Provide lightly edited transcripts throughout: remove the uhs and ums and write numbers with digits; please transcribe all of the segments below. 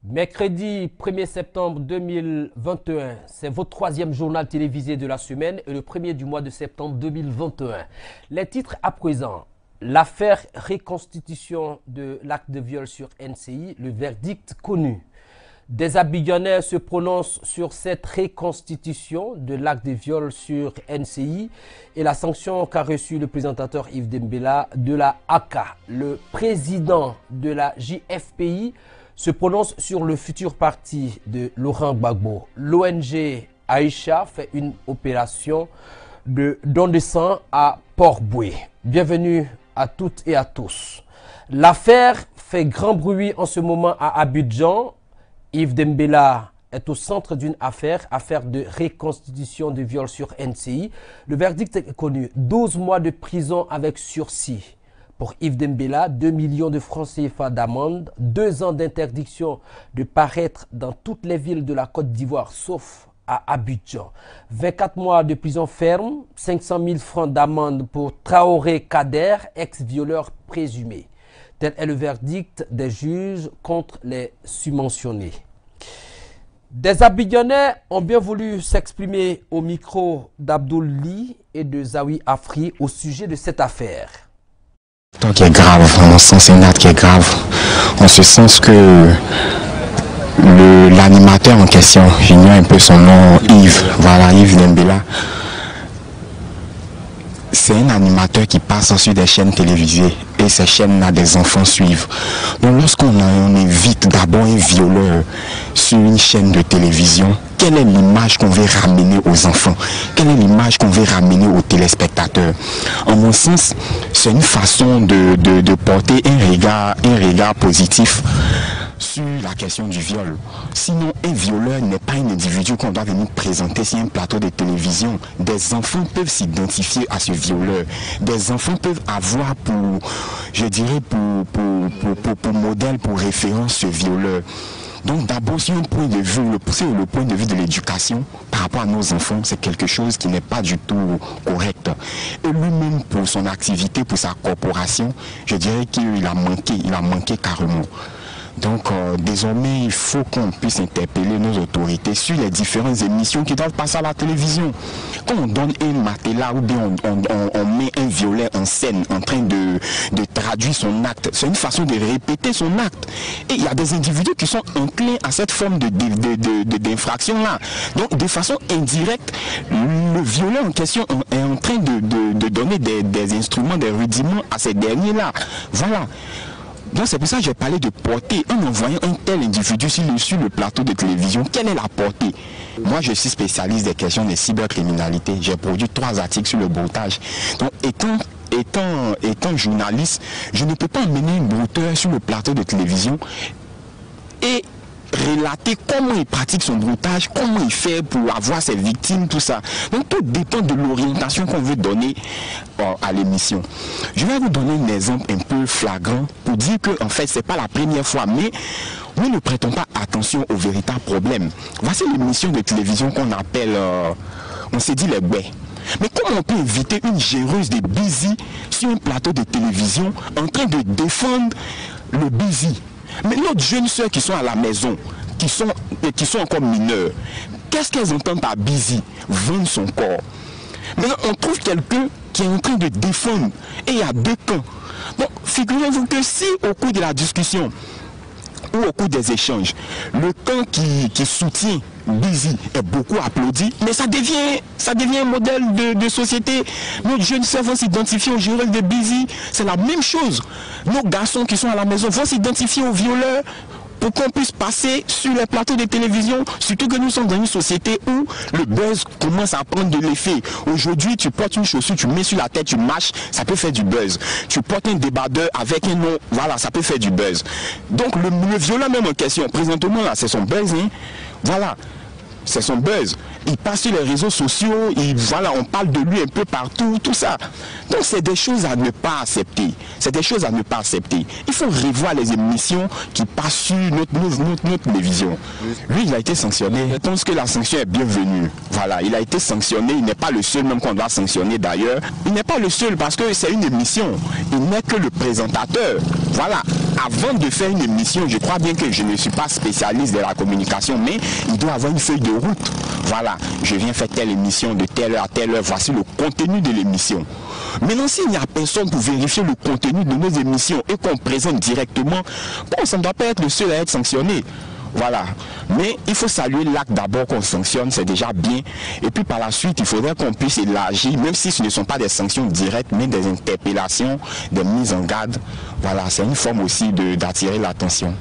Mercredi 1er septembre 2021, c'est votre troisième journal télévisé de la semaine et le premier du mois de septembre 2021. Les titres à présent. L'affaire reconstitution de l'acte de viol sur NCI, le verdict connu. Des Abidjanais se prononcent sur cette reconstitution de l'acte de viol sur NCI et la sanction qu'a reçue le présentateur Yves Dembella de la ACA. Le président de la JFPI se prononce sur le futur parti de Laurent Gbagbo. L'ONG Aïcha fait une opération de don de sang à Port-Boué. Bienvenue à toutes et à tous. L'affaire fait grand bruit en ce moment à Abidjan. Yves Dembella est au centre d'une affaire de reconstitution de viol sur NCI. Le verdict est connu, 12 mois de prison avec sursis. Pour Yves Dembella, 2 millions de francs CFA d'amende, 2 ans d'interdiction de paraître dans toutes les villes de la Côte d'Ivoire, sauf à Abidjan. 24 mois de prison ferme, 500 000 francs d'amende pour Traoré Kader, ex-violeur présumé. Tel est le verdict des juges contre les subventionnés. Des Abidjanais ont bien voulu s'exprimer au micro d'Abdoul Ly et de Zawi Afri au sujet de cette affaire. Qui est grave, à mon sens, c'est une acte qui est grave, en ce sens que l'animateur en question, j'ignore un peu son nom, Yves, voilà, Yves Dembella, c'est un animateur qui passe sur des chaînes télévisées et ces chaînes-là, des enfants suivent. Donc lorsqu'on invite d'abord un violeur sur une chaîne de télévision, quelle est l'image qu'on veut ramener aux enfants? Quelle est l'image qu'on veut ramener aux téléspectateurs? En mon sens, c'est une façon de porter un regard positif sur la question du viol. Sinon, un violeur n'est pas un individu qu'on doit venir présenter sur un plateau de télévision. Des enfants peuvent s'identifier à ce violeur. Des enfants peuvent avoir pour modèle, pour référence ce violeur. Donc d'abord, sur un point de vue, le point de vue de l'éducation par rapport à nos enfants, c'est quelque chose qui n'est pas du tout correct. Et lui-même, pour son activité, pour sa corporation, je dirais qu'il a manqué carrément. Donc désormais, il faut qu'on puisse interpeller nos autorités sur les différentes émissions qui doivent passer à la télévision. Quand on donne un matelas ou bien on met un violet en scène en train de traduire son acte, c'est une façon de répéter son acte. Et il y a des individus qui sont enclins à cette forme d'infraction-là. Donc de façon indirecte, le violet en question est en train de donner des instruments, des rudiments à ces derniers-là. Voilà. Donc c'est pour ça que j'ai parlé de portée. En envoyant un tel individu sur le plateau de télévision, quelle est la portée? Moi je suis spécialiste des questions de cybercriminalité. J'ai produit 3 articles sur le broutage. Donc étant journaliste, je ne peux pas emmener un brouteur sur le plateau de télévision et relater comment il pratique son broutage, comment il fait pour avoir ses victimes, tout ça. Donc tout dépend de l'orientation qu'on veut donner à l'émission. Je vais vous donner un exemple un peu flagrant pour dire que en fait c'est pas la première fois, mais nous ne prêtons pas attention aux véritables problèmes. Voici l'émission de télévision qu'on appelle on s'est dit les baies. Mais comment on peut inviter une géreuse de Busy sur un plateau de télévision en train de défendre le Busy? Mais nos jeunes soeurs qui sont à la maison, qui sont encore mineures, qu'est-ce qu'elles entendent par Busy? Vendre son corps. Maintenant, on trouve quelqu'un qui est en train de défendre. Et il y a 2 camps. Bon, figurez-vous que si au cours de la discussion ou au cours des échanges, le camp qui soutient Busy est beaucoup applaudi, mais ça devient un modèle de société. Nos jeunes sœurs vont s'identifier aux gérants de Busy, c'est la même chose. Nos garçons qui sont à la maison vont s'identifier aux violeurs pour qu'on puisse passer sur les plateaux de télévision, surtout que nous sommes dans une société où le buzz commence à prendre de l'effet. Aujourd'hui, tu portes une chaussure, tu mets sur la tête, tu marches, ça peut faire du buzz. Tu portes un débardeur avec un nom, voilà, ça peut faire du buzz. Donc le violeur même en question, présentement là, c'est son buzz, hein. Voilà. C'est son buzz. il passe sur les réseaux sociaux, voilà, on parle de lui un peu partout, tout ça. Donc c'est des choses à ne pas accepter. C'est des choses à ne pas accepter. Il faut revoir les émissions qui passent sur notre télévision. Lui, il a été sanctionné. Je pense que la sanction est bienvenue. Voilà, il a été sanctionné. Il n'est pas le seul, même qu'on doit sanctionner d'ailleurs. Il n'est pas le seul parce que c'est une émission. Il n'est que le présentateur. Voilà. Avant de faire une émission, je crois bien que je ne suis pas spécialiste de la communication, mais il doit avoir une feuille de route. Voilà, je viens faire telle émission de telle heure à telle heure, voici le contenu de l'émission. Maintenant, s'il n'y a personne pour vérifier le contenu de nos émissions et qu'on présente directement, bon, ça ne doit pas être le seul à être sanctionné. Voilà. Mais il faut saluer l'acte d'abord qu'on sanctionne, c'est déjà bien. Et puis par la suite, il faudrait qu'on puisse élargir, même si ce ne sont pas des sanctions directes, mais des interpellations, des mises en garde. Voilà, c'est une forme aussi d'attirer l'attention.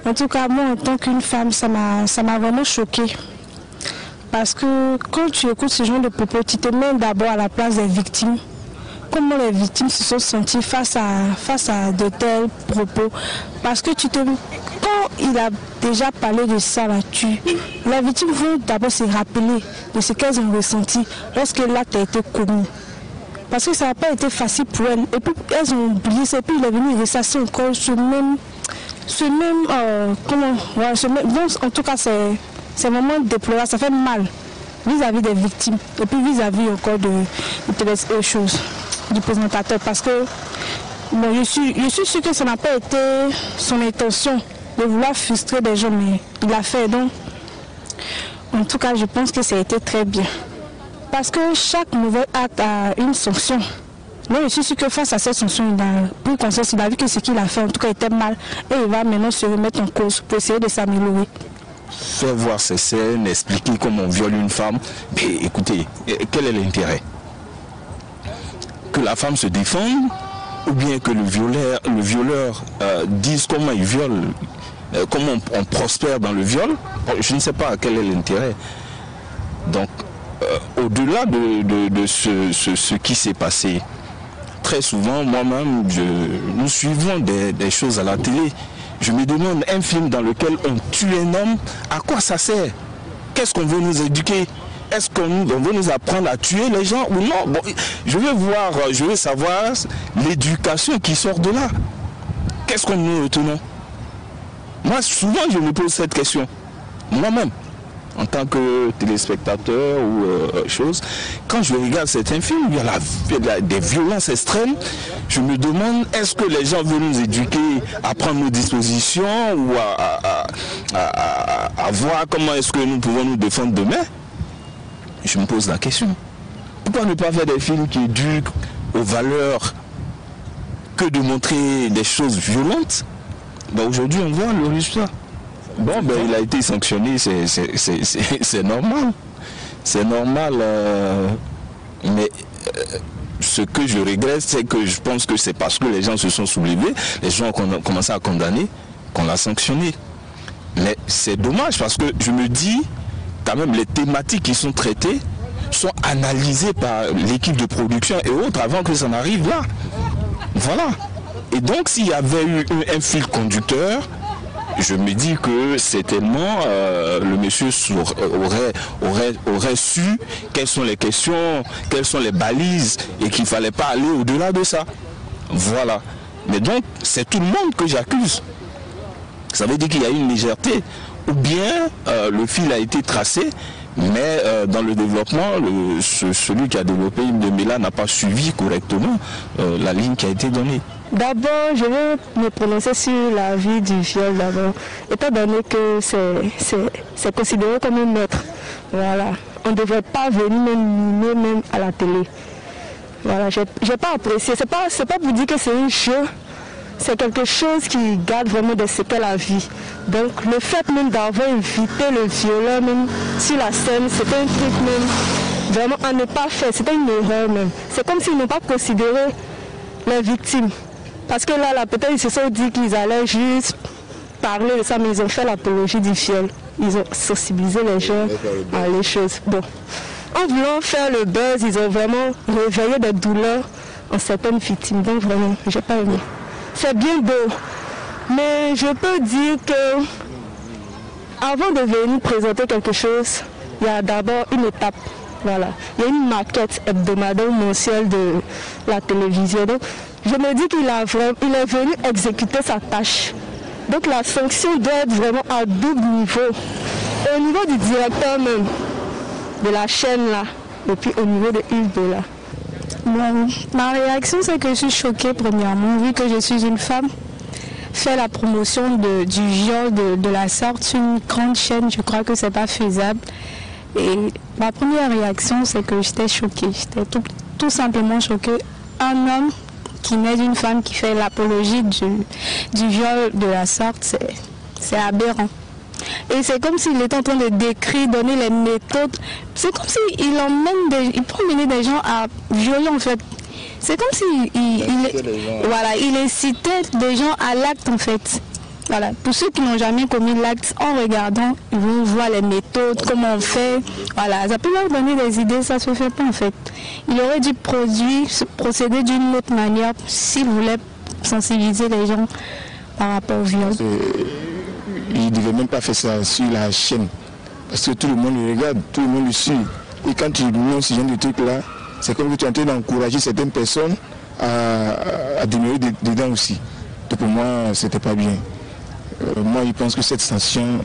En tout cas, moi, en tant qu'une femme, ça m'a vraiment choquée. Parce que quand tu écoutes ce genre de propos, tu te mets d'abord à la place des victimes. Comment les victimes se sont senties face à de tels propos. Parce que quand il a déjà parlé de ça, là, les victimes vont d'abord se rappeler de ce qu'elles ont ressenti lorsque l'acte a été commis. Parce que ça n'a pas été facile pour elles. Et puis elles ont oublié ça. Et puis il est venu ressasser encore en tout cas c'est vraiment déplorable, ça fait mal vis-à-vis des victimes. Et puis vis-à-vis encore de choses du présentateur. Parce que bon, je suis sûre que ça n'a pas été son intention de vouloir frustrer des gens, mais il l'a fait. Donc, en tout cas, je pense que ça a été très bien. Parce que chaque mauvais acte a une sanction. Mais je suis sûre que face à cette sanction, pour conscience, il a vu que ce qu'il a fait, en tout cas, était mal. Et il va maintenant se remettre en cause pour essayer de s'améliorer. Faire voir ces scènes, expliquer comment on viole une femme. Mais écoutez, quel est l'intérêt? Que la femme se défende, ou bien que le violeur dise comment il viole, comment on prospère dans le viol? Je ne sais pas quel est l'intérêt. Donc, au-delà de ce qui s'est passé, très souvent, moi-même, nous suivons des choses à la télé. Je me demande, un film dans lequel on tue un homme, à quoi ça sert? Qu'est-ce qu'on veut nous éduquer? Est-ce qu'on veut nous apprendre à tuer les gens ou non? Bon, je veux savoir l'éducation qui sort de là. Qu'est-ce qu'on nous retenons? Moi, souvent, je me pose cette question. Moi-même, en tant que téléspectateur ou chose, quand je regarde certains films, il y a des violences extrêmes. Je me demande, est-ce que les gens veulent nous éduquer à prendre nos dispositions ou à voir comment est-ce que nous pouvons nous défendre demain? Je me pose la question. Pourquoi ne pas faire des films qui éduquent aux valeurs que de montrer des choses violentes? Ben, aujourd'hui, on voit le résultat. Bon, ben, il a été sanctionné, c'est normal. C'est normal. Mais ce que je regrette, c'est que je pense que c'est parce que les gens se sont soulevés, les gens ont commencé à condamner, qu'on l'a sanctionné. Mais c'est dommage parce que je me dis, quand même, les thématiques qui sont traitées sont analysées par l'équipe de production et autres avant que ça n'arrive là. Voilà. Et donc, s'il y avait eu un fil conducteur, je me dis que certainement le monsieur aurait su quelles sont les questions, quelles sont les balises et qu'il ne fallait pas aller au-delà de ça. Voilà. Mais donc, c'est tout le monde que j'accuse. Ça veut dire qu'il y a une légèreté. Ou bien le fil a été tracé, mais dans le développement, celui qui a développé Ndembela n'a pas suivi correctement la ligne qui a été donnée. D'abord, je vais me prononcer sur la vie du viol d'abord, étant donné que c'est considéré comme un meurtre. Voilà. On ne devrait pas venir même à la télé. Voilà, j'ai pas apprécié. C'est pas pour dire que c'est un jeu. C'est quelque chose qui garde vraiment des séquelles à la vie. Donc le fait même d'avoir invité le violeur même sur la scène, c'était un truc même vraiment à ne pas faire. C'était une erreur même. C'est comme s'ils n'ont pas considéré les victimes. Parce que là peut-être ils se sont dit qu'ils allaient juste parler de ça, mais ils ont fait l'apologie du viol. Ils ont sensibilisé les gens à les choses. Bon. En voulant faire le buzz, ils ont vraiment réveillé des douleurs en certaines victimes. Donc vraiment, j'ai pas aimé. C'est bien beau, mais je peux dire que avant de venir présenter quelque chose, il y a d'abord une étape. Voilà. Il y a une maquette hebdomadaire ou mensuelle de la télévision. Donc, je me dis qu'il est venu exécuter sa tâche. Donc la sanction doit être vraiment à double niveau. Au niveau du directeur même, de la chaîne là, et puis au niveau de Yves Bella. Bon, ma réaction c'est que je suis choquée premièrement, vu que je suis une femme. Faire la promotion du viol de la sorte sur une grande chaîne, je crois que c'est pas faisable. Et ma première réaction c'est que j'étais choquée, j'étais tout simplement choquée. Un homme qui naît d'une femme qui fait l'apologie du viol de la sorte, c'est aberrant. Et c'est comme s'il était en train de décrire, donner les méthodes. C'est comme s'il il peut mener des gens à violer en fait. C'est comme s'il il incitait des gens à l'acte en fait. Voilà. Pour ceux qui n'ont jamais commis l'acte, en regardant, ils vont voir les méthodes, comment on fait. Voilà, ça peut leur donner des idées, ça ne se fait pas en fait. Il aurait dû procéder d'une autre manière s'il voulait sensibiliser les gens par rapport au viol. Il ne devait même pas faire ça sur la chaîne. Parce que tout le monde le regarde, tout le monde le suit. Et quand tu mets ce genre de truc-là, c'est comme que tu es en train d'encourager certaines personnes à demeurer dedans aussi. Donc pour moi, c'était pas bien. Moi, je pense que cette sanction,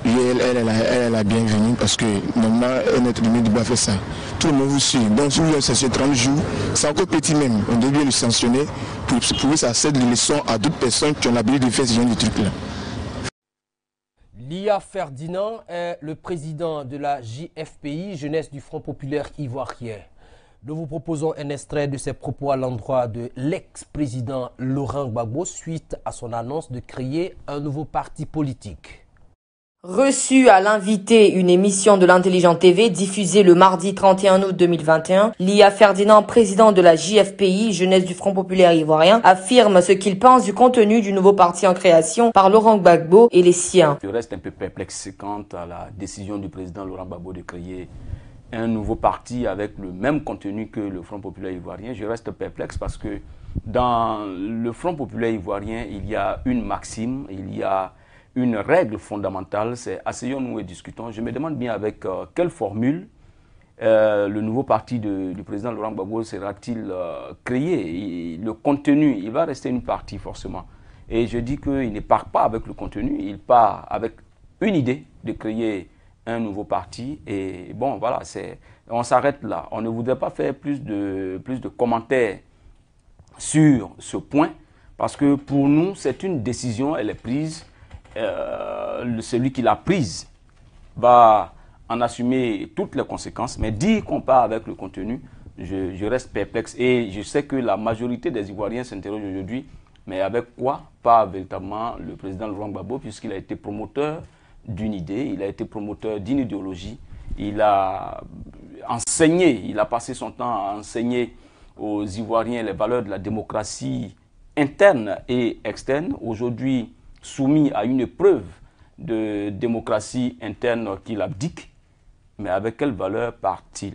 elle est la bienvenue parce que normalement, un être humain ne doit pas faire ça. Tout le monde vous suit. Donc, si vous avez sanction 30 jours, c'est encore petit même. On doit bien le sanctionner pour que ça cède les leçons à d'autres personnes qui ont l'habitude de faire ce genre de trucs-là. Lia Ferdinand est le président de la JFPI, Jeunesse du Front Populaire Ivoirien. Nous vous proposons un extrait de ses propos à l'endroit de l'ex-président Laurent Gbagbo suite à son annonce de créer un nouveau parti politique. Reçu à l'invité une émission de l'Intelligent TV diffusée le mardi 31 août 2021, Lia Ferdinand, président de la JFPI, Jeunesse du Front Populaire Ivoirien, affirme ce qu'il pense du contenu du nouveau parti en création par Laurent Gbagbo et les siens. Je reste un peu perplexe quant à la décision du président Laurent Gbagbo de créer un nouveau parti avec le même contenu que le Front Populaire Ivoirien. Je reste perplexe parce que dans le Front Populaire Ivoirien, il y a une maxime, il y a une règle fondamentale, c'est asseyons-nous et discutons. Je me demande bien avec quelle formule le nouveau parti du président Laurent Gbagbo sera-t-il créé. Le contenu, il va rester une partie forcément. Et je dis qu'il ne part pas avec le contenu, il part avec une idée de créer un nouveau parti. Et bon, voilà, on s'arrête là. On ne voudrait pas faire plus de commentaires sur ce point, parce que pour nous, c'est une décision, elle est prise. Celui qui l'a prise va en assumer toutes les conséquences, mais dire qu'on part avec le contenu, je reste perplexe. Et je sais que la majorité des Ivoiriens s'interrogent aujourd'hui, mais avec quoi part véritablement le président Laurent Gbagbo, puisqu'il a été promoteur d'une idée, il a été promoteur d'une idéologie, il a enseigné, il a passé son temps à enseigner aux Ivoiriens les valeurs de la démocratie interne et externe. Aujourd'hui, soumis à une épreuve de démocratie interne qu'il abdique, mais avec quelle valeur part-il?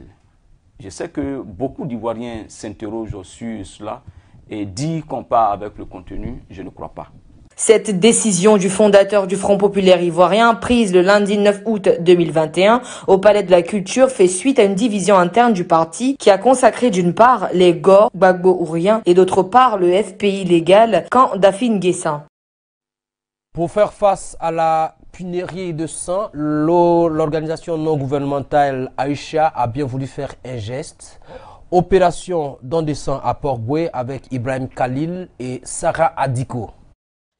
Je sais que beaucoup d'Ivoiriens s'interrogent sur cela et dire qu'on part avec le contenu, je ne crois pas. Cette décision du fondateur du Front Populaire Ivoirien, prise le lundi 9 août 2021 au Palais de la Culture, fait suite à une division interne du parti qui a consacré d'une part les GOR, Gbagbo-Ourien, et d'autre part le FPI légal, camp Dafine Guessin. Pour faire face à la pénurie de sang, l'organisation non gouvernementale Aïcha a bien voulu faire un geste. Opération don de sang à Port-Boué avec Ibrahim Khalil et Sarah Adiko.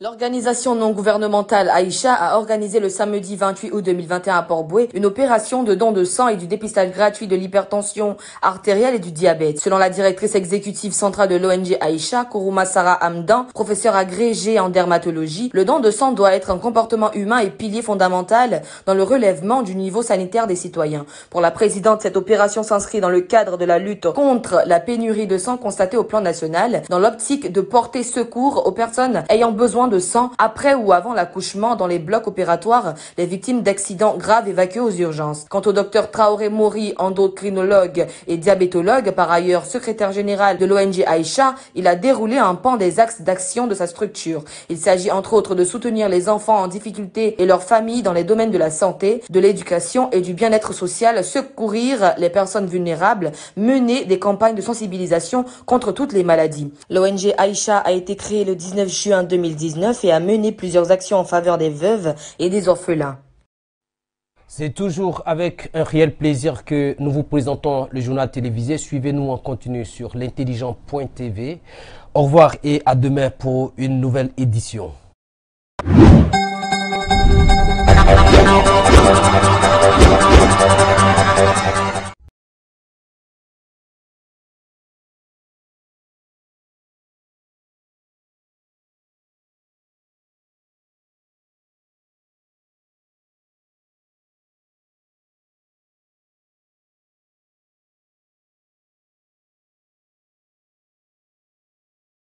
L'organisation non gouvernementale Aïcha a organisé le samedi 28 août 2021 à Port-Boué une opération de don de sang et du dépistage gratuit de l'hypertension artérielle et du diabète. Selon la directrice exécutive centrale de l'ONG Aïcha, Kourouma Sarah Hamdan, professeure agrégée en dermatologie, le don de sang doit être un comportement humain et pilier fondamental dans le relèvement du niveau sanitaire des citoyens. Pour la présidente, cette opération s'inscrit dans le cadre de la lutte contre la pénurie de sang constatée au plan national, dans l'optique de porter secours aux personnes ayant besoin de de sang après ou avant l'accouchement dans les blocs opératoires les victimes d'accidents graves évacuées aux urgences. Quant au docteur Traoré Mori, endocrinologue et diabétologue, par ailleurs secrétaire général de l'ONG Aïcha, il a déroulé un pan des axes d'action de sa structure. Il s'agit entre autres de soutenir les enfants en difficulté et leurs familles dans les domaines de la santé, de l'éducation et du bien-être social, secourir les personnes vulnérables, mener des campagnes de sensibilisation contre toutes les maladies. L'ONG Aïcha a été créée le 19 juin 2019 et a mené plusieurs actions en faveur des veuves et des orphelins. C'est toujours avec un réel plaisir que nous vous présentons le journal télévisé. Suivez-nous en continu sur l'intelligent.tv. Au revoir et à demain pour une nouvelle édition.